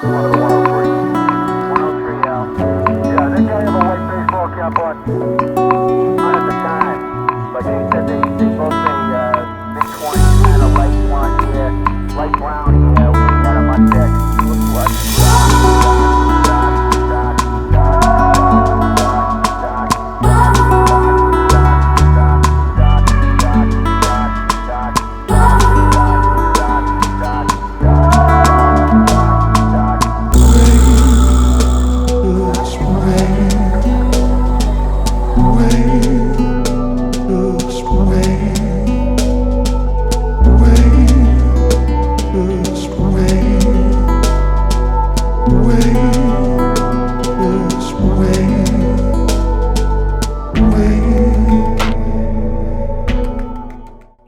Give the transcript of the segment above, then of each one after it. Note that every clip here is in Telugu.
103. 103 Al. Yeah, I think I have a white baseball cap on. Not at the time, but they said they both say mid-20s, kind of light blonde hair, light brown hair. We had him on deck. Looks like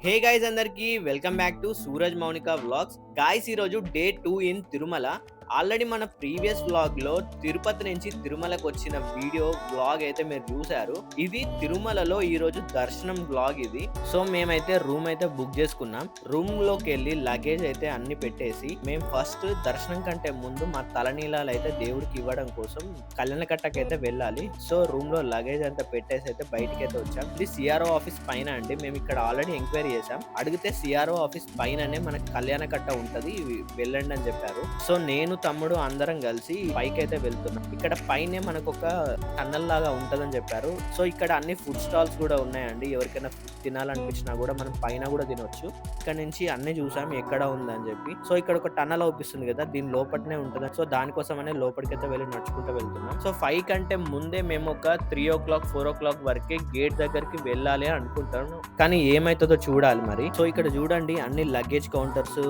hey guys అందరికి welcome back to Suraj Mounika vlogs. Guys ఈరోజు డే 2 ఇన్ తిరుమల. ఆల్రెడీ మన ప్రీవియస్ వ్లాగ్ లో తిరుపతి నుంచి తిరుమలకు వచ్చిన వీడియో వ్లాగ్ అయితే మీరు చూసారు. ఇది తిరుమలలో ఈ రోజు దర్శనం వ్లాగ్ ఇది. సో మేమైతే రూమ్ అయితే బుక్ చేసుకున్నాం. రూమ్ లోకి వెళ్ళి లగేజ్ అయితే అన్ని పెట్టేసి మేము ఫస్ట్ దర్శనం కంటే ముందు మా తలనీలాలు అయితే దేవుడికి ఇవ్వడం కోసం కళ్యాణకట్టకైతే వెళ్ళాలి. సో రూమ్ లో లగేజ్ అంతా పెట్టేసి అయితే బయటకి అయితే వచ్చాం. ఇది సిఆర్ఓ ఆఫీస్ పైన అండి. మేము ఇక్కడ ఆల్రెడీ ఎంక్వైరీ చేసాం. అడిగితే సిఆర్ఓ ఆఫీస్ పైననే మనకి కళ్యాణకట్ట ఉంటది, వెళ్ళండి అని చెప్పారు. సో నేను తమ్ముడు అందరం కలిసి పైకి అయితే వెళ్తున్నాం. ఇక్కడ పైనే మనకు ఒక టన్నల్ లాగా ఉంటదని చెప్పారు. సో ఇక్కడ అన్ని ఫుడ్ స్టాల్స్ కూడా ఉన్నాయండి. ఎవరికైనా తినాలనిపించినా కూడా మనం పైన కూడా తినొచ్చు. ఇక్కడ నుంచి అన్ని చూసాం ఎక్కడ ఉందని చెప్పి. సో ఇక్కడ ఒక టన్నల్ అవుపిస్తుంది కదా, దీని లోపలనే ఉంటుంది. సో దానికోసమనే లోపలికైతే వెళ్ళి నడుచుకుంటూ వెళ్తున్నాం. సో 5 కంటే ముందే మేము ఒక 3 o'clock 4 o'clock వరకే గేట్ దగ్గరికి వెళ్ళాలి అనుకుంటాను. కానీ ఏమైతుందో చూడాలి మరి. సో ఇక్కడ చూడండి అన్ని లగేజ్ కౌంటర్స్,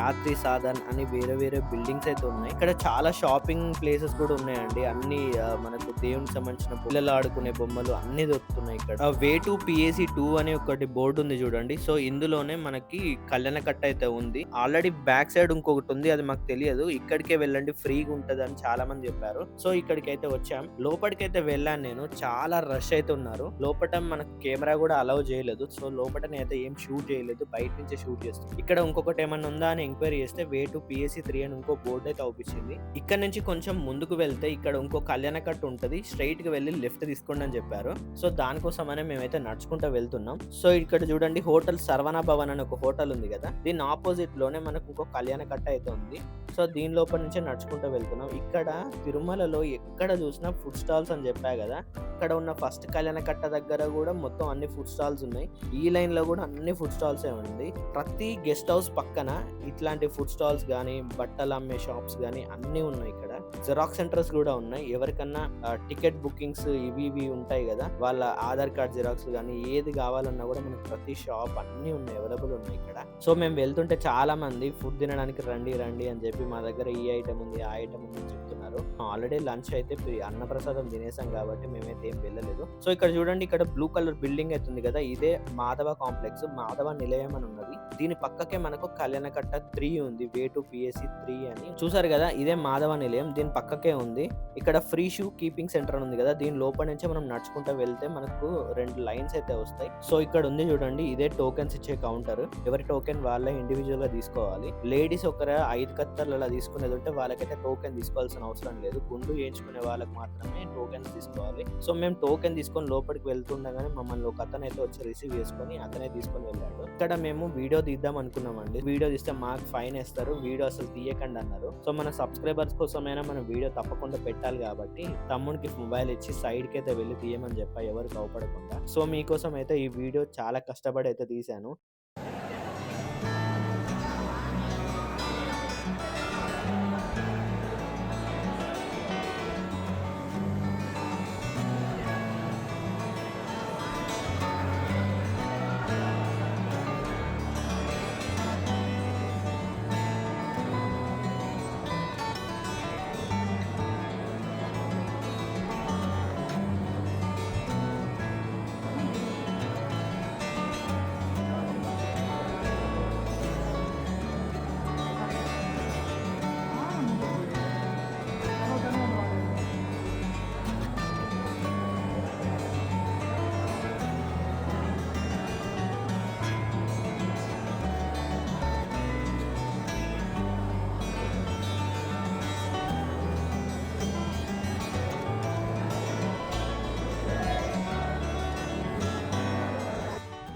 యాత్రి సాధన్ అని వేరే వేరే బిల్డింగ్స్ అయితే ఉన్నాయి. ఇక్కడ చాలా షాపింగ్ ప్లేసెస్ కూడా ఉన్నాయండి. అన్ని మనకు దేవునికి సంబంధించిన పిల్లలు ఆడుకునే బొమ్మలు అన్ని దొరుకుతున్నాయి ఇక్కడ. వే టు పిఏసి 2 అనే ఒకటి బోర్డు ఉంది చూడండి. సో ఇందులోనే మనకి కళ్యాణకట్ట అయితే ఉంది. ఆల్రెడీ బ్యాక్ సైడ్ ఇంకొకటి ఉంది, అది మాకు తెలియదు. ఇక్కడికే వెళ్ళండి, ఫ్రీగా ఉంటది అని చాలా మంది చెప్పారు. సో ఇక్కడికి అయితే వచ్చాం. లోపలికైతే వెళ్ళాను నేను. చాలా రష్ అయితే ఉన్నారు. లోపల మనకు కెమెరా కూడా అలౌ చేయలేదు. సో లోపల అయితే ఏం షూట్ చేయలేదు, బయట నుంచే షూట్ చేస్తాం. ఇక్కడ ఇంకొకటి ఏమన్నా ఉందా అని ఎంక్వైరీ చేస్తే వే టు పిఎస్సి 3 అని ఇంకో బోర్డు అయితే అవుపించింది. ఇక్కడ నుంచి కొంచెం ముందుకు వెళ్తే ఇక్కడ ఇంకో కళ్యాణకట్ట ఉంటది, స్ట్రైట్ గా వెళ్ళి లెఫ్ట్ తీసుకోండి అని చెప్పారు. సో దానికోసమనే మేమైతే నడుచుకుంటూ వెళ్తున్నాం. సో ఇక్కడ చూడండి హోటల్ సర్వణ భవన్ అని ఒక హోటల్ ఉంది కదా, దీని ఆపోజిట్ లోనే మనకు ఇంకో కళ్యాణకట్ట అయితే ఉంది. సో దీని లోపల నుంచే నడుచుకుంటూ వెళ్తున్నాం. ఇక్కడ తిరుమలలో ఎక్కడ చూసినా ఫుడ్ స్టాల్స్ అని చెప్పా కదా, ఇక్కడ ఉన్న ఫస్ట్ కళ్యాణకట్ట దగ్గర కూడా మొత్తం అన్ని ఫుడ్ స్టాల్స్ ఉన్నాయి. ఈ లైన్ లో కూడా అన్ని ఫుడ్ స్టాల్స్ ఉంది. ప్రతి గెస్ట్ హౌస్ పక్కన ఇట్లాంటి ఫుడ్ స్టాల్స్ గానీ, బట్టలు అమ్మే షాప్స్ గానీ అన్ని ఉన్నాయి. ఇక్కడ జెరాక్స్ సెంటర్స్ కూడా ఉన్నాయి. ఎవరికన్నా టికెట్ బుకింగ్స్ ఇవి ఉంటాయి కదా, వాళ్ళ ఆధార్ కార్డ్ జిరాక్స్ గానీ ఏది కావాలన్నా కూడా మనకు ప్రతి షాప్ అన్ని ఉన్నాయి, అవైలబుల్ ఉన్నాయి ఇక్కడ. సో మేము వెళ్తుంటే చాలా మంది ఫుడ్ తినడానికి రండి అని చెప్పి మా దగ్గర ఈ ఐటమ్ ఉంది ఆ ఐటమ్ ఉంది అని చెప్తున్నారు. ఆల్రెడీ లంచ్ అయితే అన్నప్రసాదం తినేసాం కాబట్టి మేమైతే ఏం వెళ్ళలేదు. సో ఇక్కడ చూడండి, ఇక్కడ బ్లూ కలర్ బిల్డింగ్ అవుతుంది కదా, ఇదే మాధవ కాంప్లెక్స్, మాధవ నిలయం అని ఉన్నది. దీని పక్కకే మనకు కళ్యాణకట్ట 3 ఉంది, వే టు పిఎస్సి 3 అని చూసారు కదా, ఇదే మాధవ నిలయం. దీని పక్కకే ఉంది. ఇక్కడ ఫ్రీ షూ కీపింగ్ సెంటర్ ఉంది కదా, దీని లోపల నుంచే మనం నడుచుకుంటూ వెళ్తే మనకు 2 లైన్స్ అయితే వస్తాయి. సో ఇక్కడ ఉంది చూడండి, ఇదే టోకెన్స్ ఇచ్చే కౌంటర్. ఎవరి టోకెన్ వాళ్ళే ఇండివిజువల్ గా తీసుకోవాలి. లేడీస్ ఒక 5 కత్తర్లు అలా తీసుకునేది ఉంటే వాళ్ళకైతే టోకెన్ తీసుకోవాల్సిన అవసరం లేదు. గుండు వేయించుకునే వాళ్ళకి మాత్రమే టోకెన్స్ తీసుకోవాలి. సో మేము టోకెన్ తీసుకొని లోపలికి వెళ్తుండగానే మమ్మల్ని ఒక అతను అయితే వచ్చి రిసీవ్ చేసుకొని అతనే తీసుకొని వెళ్ళాడు. ఇక్కడ మేము వీడియో తీద్దాం అనుకున్నామండి. వీడియో తీస్తే మాకు ఫైన్ వేస్తారు, వీడియో అసలు తీయకండి అన్నారు. సో మన సబ్స్క్రైబర్స్ కోసమైనా మనం వీడియో తప్పకుండా పెట్టాలి కాబట్టి తమ్ముడికి మొబైల్ ఇచ్చి సైడ్ కి అయితే వెళ్ళి తీయమని చెప్పా, ఎవరికి అవపడకుండా. సో మీకోసం అయితే ఈ వీడియో చాలా కష్టపడి అయితే తీశాను.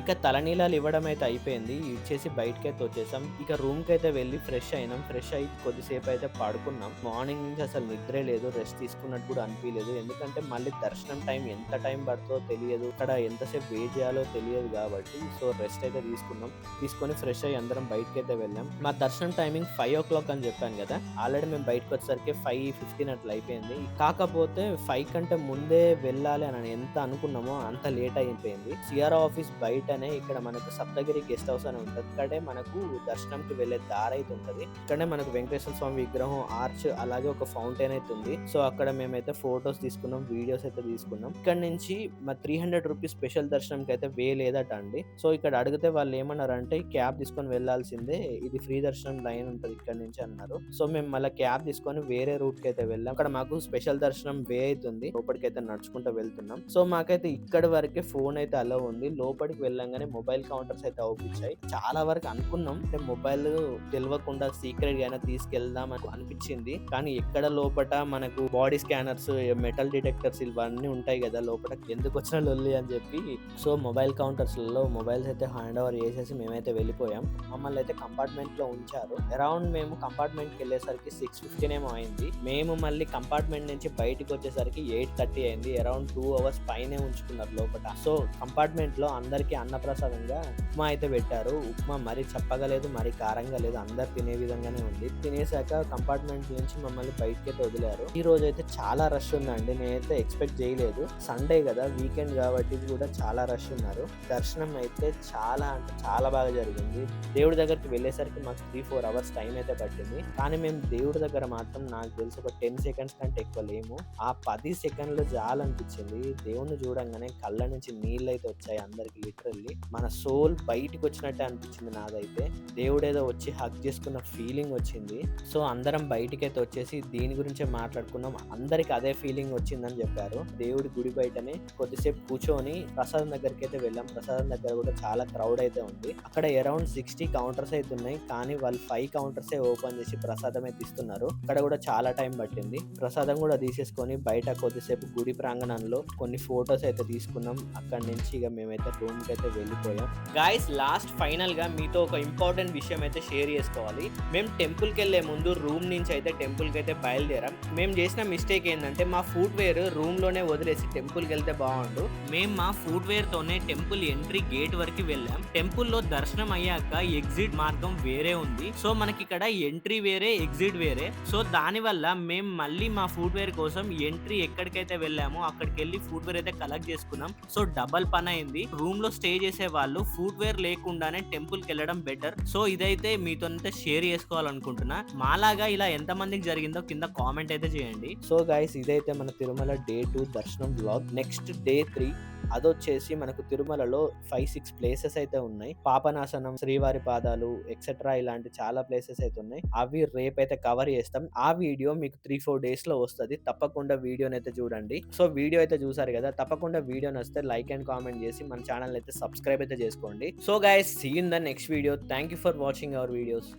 ఇక తలనీలాలు ఇవ్వడం అయితే అయిపోయింది, ఇచ్చేసి బయటకైతే వచ్చేసాం. ఇక రూమ్ కి అయితే వెళ్ళి ఫ్రెష్ అయినాం. ఫ్రెష్ అయ్యి కొద్దిసేపు అయితే పడుకున్నాం. మార్నింగ్ నుంచి అసలు నిద్రే లేదు, రెస్ట్ తీసుకున్నట్టు కూడా అనిపించలేదు. ఎందుకంటే మళ్ళీ దర్శనం టైం ఎంత టైం పడుతుందో తెలియదు, ఇక్కడ ఎంతసేపు వెయిట్ చేయాలో తెలియదు కాబట్టి సో రెస్ట్ అయితే తీసుకొని ఫ్రెష్ అయ్యి అందరం బయటకి అయితే వెళ్ళాం. మా దర్శనం టైమింగ్ 5 o'clock అని చెప్పాను కదా, ఆల్రెడీ మేము బయటకు వచ్చేసరికి 5:15 అట్లా అయిపోయింది. కాకపోతే 5 కంటే ముందే వెళ్ళాలి అని ఎంత అనుకున్నామో అంత లేట్ అయిపోయింది. సిఆర్ ఆఫీస్ బయటనే ఇక్కడ మనకు సప్తగిరి గెస్ట్ హౌస్ అని ఉంటుంది. ఇక్కడే మనకు దర్శనంకి వెళ్ళే దారి అయితే ఉంటది. ఇక్కడే మనకు వెంకటేశ్వర స్వామి విగ్రహం, ఆర్చ్, అలాగే ఒక ఫౌంటైన్ అయితే ఉంది. సో అక్కడ మేమైతే ఫొటోస్ తీసుకున్నాం, వీడియోస్ అయితే తీసుకున్నాం. ఇక్కడ నుంచి మా 300 రూపీస్ స్పెషల్ దర్శనంకి అయితే లేదట అండి. సో ఇక్కడ అడిగితే వాళ్ళు ఏమన్నారంటే క్యాబ్ తీసుకొని వెళ్లాల్సిందే, ఇది ఫ్రీ దర్శనం లైన్ ఉంటది ఇక్కడ నుంచి అన్నారు. సో మేము మళ్ళీ క్యాబ్ తీసుకొని వేరే రూట్ కి అయితే వెళ్ళాం. అక్కడ మాకు స్పెషల్ దర్శనం అవుతుంది, లోపలికి అయితే నడుచుకుంటూ వెళ్తున్నాం. సో మాకైతే ఇక్కడ వరకే ఫోన్ అయితే అలో ఉంది. లోపలికి వెళ్ళంగానే మొబైల్ కౌంటర్స్ అయితే అవుపించాయి. చాలా వరకు అనుకున్నాం అంటే మొబైల్ తెలియకుండా సీక్రెట్ గా తీసుకెళ్దాం అని అనిపించింది, కానీ ఎక్కడ లోపల మనకు బాడీ స్కానర్స్, మెటల్ డిటెక్టర్స్ ఇవన్నీ ఉంటాయి కదా లోపల, ఎందుకు వచ్చిన లొల్లి అని చెప్పి సో మొబైల్ కౌంటర్స్ లో మొబైల్స్ అయితే హ్యాండ్ ఓవర్ చేసేసి మేమైతే వెళ్ళిపోయాం. మమ్మల్ని అయితే కంపార్ట్మెంట్ లో ఉంచారు. అరౌండ్ మేము కంపార్ట్మెంట్ కి వెళ్ళేసరికి 6:15 ఏమో అయింది. మేము మళ్ళీ కంపార్ట్మెంట్ నుంచి బయటకు వచ్చేసరికి 8:30 అయింది. అరౌండ్ 2 hours పైనే ఉంచుకున్నారు లోపల. సో కంపార్ట్మెంట్ లో అందరికి అన్నప్రసాదంగా ఉప్మా అయితే పెట్టారు. ఉప్మా మరీ చప్పగా లేదు, మరీ కారంగా లేదు, అందరు తినే విధంగానే ఉంది. తినేసాక కంపార్ట్మెంట్ నుంచి మమ్మల్ని బయటకి అయితే వదిలారు. ఈ రోజు అయితే చాలా రష్ ఉందండి, నేనైతే ఎక్స్పెక్ట్ చేయలేదు. సండే కదా, వీకెండ్ కాబట్టి కూడా చాలా రష్ ఉన్నారు. దర్శనం అయితే చాలా అంటే చాలా బాగా జరిగింది. దేవుడి దగ్గరికి వెళ్ళేసరికి మాకు 3-4 hours టైం అయితే పట్టింది. కానీ మేము దేవుడి దగ్గర మాత్రం నాకు తెలిసి ఒక 10 seconds కంటే ఎక్కువ లేము. ఆ 10 seconds చాలనిపించింది. దేవుణ్ణి చూడంగానే కళ్ళ నుంచి నీళ్ళు అయితే వచ్చాయి అందరికి. లిటరల్లీ మన సోల్ బయటికి వచ్చినట్టే అనిపించింది నాదైతే. దేవుడేదో వచ్చి హగ్ చేసుకున్న ఫీలింగ్ వచ్చింది. సో అందరం బయటికి అయితే వచ్చేసి దీని గురించే మాట్లాడుకున్నాం. అందరికి అదే ఫీలింగ్ వచ్చిందని చెప్పారు. దేవుడి గుడి బయటనే కొద్దిసేపు కూర్చొని ప్రసాదం దగ్గరికి అయితే వెళ్ళాం. ప్రసాదం దగ్గర కూడా చాలా క్రౌడ్ అయితే ఉంది. అక్కడ అరౌండ్ 60 కౌంటర్స్ అయితే ఉన్నాయి, కానీ వాళ్ళు 5 counters ఓపెన్ చేసి ప్రసాదం అయితే ఇస్తున్నారు. అక్కడ కూడా చాలా టైం పట్టింది. ప్రసాదం కూడా తీసేసుకొని బయట కొద్దిసేపు గుడి ప్రాంగణంలో కొన్ని ఫొటోస్ అయితే తీసుకున్నాం. అక్కడ నుంచి ఇక మేమైతే రూమ్ కి అయితే వెళ్ళిపోయాం. గాయస్ లాస్ట్ ఫైనల్ గా మీతో ఒక ఇంపార్టెంట్ విషయం అయితే షేర్ చేసుకోవాలి. మేము టెంపుల్ కి వెళ్లే ముందు రూమ్ నుంచి అయితే టెంపుల్ కి అయితే బయలుదేరాం. మేము చేసిన మిస్టేక్ ఏంటంటే మా ఫుట్ వేర్ రూమ్ లోనే వదిలేసి టెంపుల్ కి వెళ్తే బాగుండు. మేము మా ఫుట్ వేర్ తోనే టెంపుల్ ఎంట్రీ గేట్ వరకు వెళ్ళాం. టెంపుల్ లో దర్శనం అయ్యాక ఎగ్జిట్ మార్గం వేరే ఉంది. సో మనకి ఇక్కడ ఎంట్రీ వేరే, ఎగ్జిట్ వేరే. సో దాని వల్ల మేము మళ్ళీ మా ఫుట్ వేర్ కోసం ఎంట్రీ ఎక్కడికైతే వెళ్ళామో అక్కడికి వెళ్ళి ఫుట్ వేర్ అయితే కలెక్ట్ చేసుకున్నాం. సో డబల్ పని అయింది. రూమ్ లో స్టే చేసే వాళ్ళు ఫుట్ వేర్ లేకుండానే టెంపుల్ కి వెళ్ళడం బెటర్. సో ఇదైతే మీతో షేర్ చేసుకోవాలనుకుంటున్నా. మాలాగా ఇలా ఎంత మందికి జరిగిందో కింద కామెంట్ అయితే చేయండి. సో గైస్ ఇదైతే మన తిరుమల డే 2 దర్శనం బ్లాగ్. నెక్స్ట్ డే 3 అదొచ్చేసి మనకు తిరుమలలో 5-6 ప్లేసెస్ అయితే ఉన్నాయి. పాపనాశనం, శ్రీవారి పాదాలు ఎక్సెట్రా ఇలాంటి చాలా ప్లేసెస్ అయితే ఉన్నాయి. అవి రేపైతే కవర్ చేస్తాం. ఆ వీడియో మీకు 3-4 days లో వస్తుంది. తప్పకుండా వీడియోని అయితే చూడండి. సో వీడియో అయితే చూసారు కదా, తప్పకుండా వీడియో నచ్చితే లైక్ అండ్ కామెంట్ చేసి మన ఛానల్ అయితే సబ్స్క్రైబ్ అయితే చేసుకోండి. So guys see in the next video. Thank you for watching our videos.